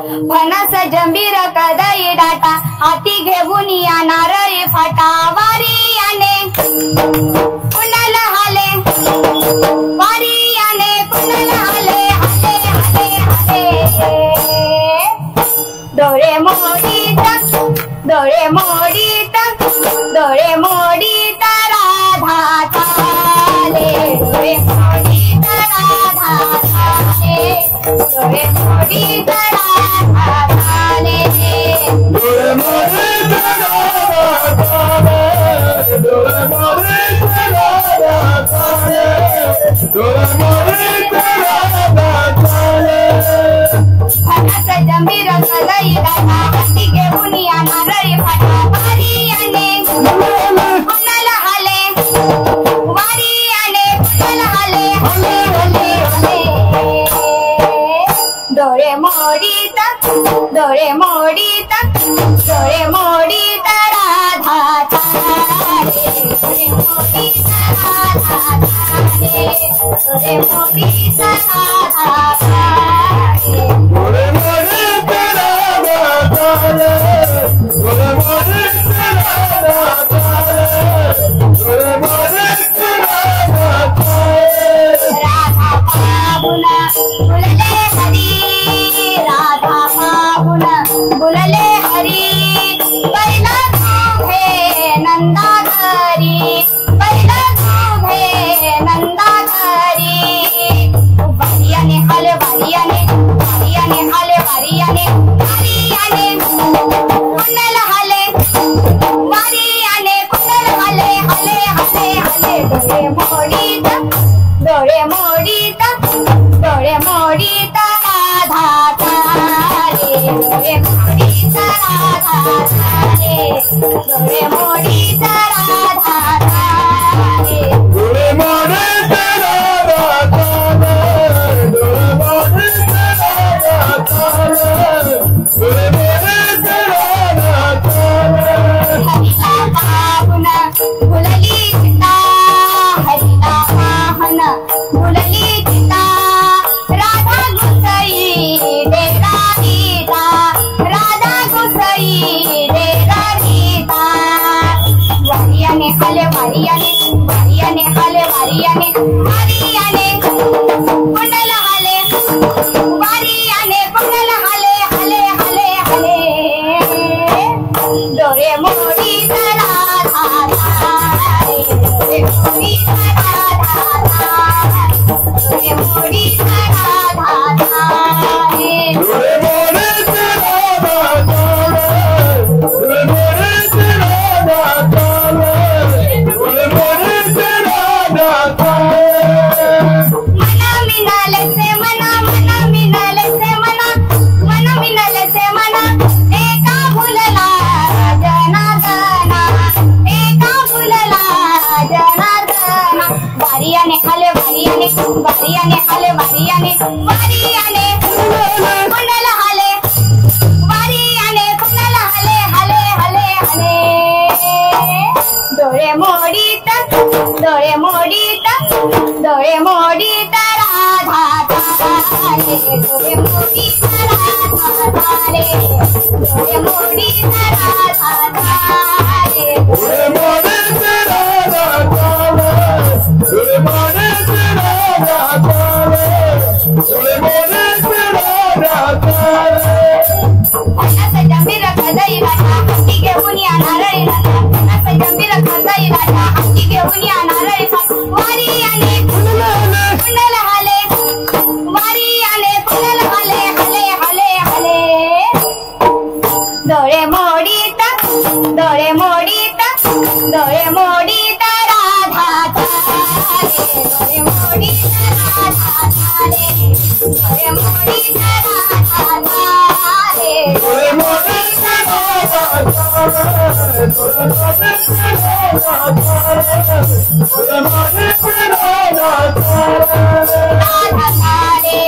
फणस जंबीर कदई डाटा हाती घेऊन येणार फाटा वारी याने कुणाल हाले वारी याने कुणाल हाले हाले हाले हाले डोळे मोडीत डोळे मोडीत डोळे मोडीत राधा चाले डोळे मोडीत राधा चाले डोळे मोडीत राधा चाले डोळे मोडीत राधा चाले डोळे मोडीत राधा चाले डोळे मोडीत राधा चाले फणस जंबीर कदई डाटा हाती घेऊन येणार फाटा वारी याने कुणाल हाले वारी याने कुणाल हाले हाले हाले हाले डोळे मोडीत डोळे मोडीत डोळे मोडीत राधा चाले डोळे मोडीत राधा चाले डोळे मोडीत राधा चाले डोळे मोडीत राधा चाले डोळे मोडीत राधा चाले डोळे मोडीत राधा चाले राधा पाहुन बोलले हरी राधा पाहुन बोलले हरी पहिला तुभे नंदा घरी पहिला तुभे नंदा घरी वारियाने हल वारियाने हल वारियाने वारियाने कुणाल हाले वारियाने कुणाल हाले हाले हाले हाले डोळे मोडीत डोळे मोडीत डोळे मोडीत राधा चाले डोळे मोडीत राधा चाले डोळे मोडीत राधा चाले डोळे मोडीत राधा चाले डोळे मोडीत राधा चाले डोळे मोडीत राधा चाले हरिला पाहुन फुलली चिता हरिला पाहन फुलली चिता राधा घुसई डेरा गीता राधा घुसई डेरा गीता वारियाने हले वारियाने हले वारियाने कुणाल हाले वारियाने कुणाल हाले हाले हाले हाले डोळे मोडीत राधा चाले डोळे मोडीत राधा चाले डोळे मोडीत राधा चाले डोळे मोडीत राधा चाले डोळे मोडीत राधा चाले डोळे मोडीत राधा चाले मना मिनाले से मना मना मिनाले से मना मिनाले से मना एका भुलला जनार्दना एका भुलला जनार्दना वारियाने हले वारियाने हले वारियाने कुणाल हाले वारियाने कुणाल हाले हाले हाले हाले डोळे मोडीत डोळे मोडीत डोळे मोडीत राधा चाले डोळे मोडीत राधा चाले डोळे मोडीत राधा चाले डोळे मोडीत राधा चाले डोळे मोडीत राधा चाले डोळे मोडीत राधा चाले फणस जंबीर कदई डाटा हाती घेऊन येणार फणस जंबीर कदई डाटा हाती घेऊन येणार वारी याने कुणाल हाले वारी याने कुणाल हाले हाले हाले हाले डोळे मोडीत डोळे मोडीत डोळे मोडीत राधा चाले डोळे मोडीत राधा चाले डोळे मोडीत राधा चाले डोळे मोडीत राधा चाले डोळे मोडीत राधा चाले डोळे मोडीत राधा चाले राधा चाले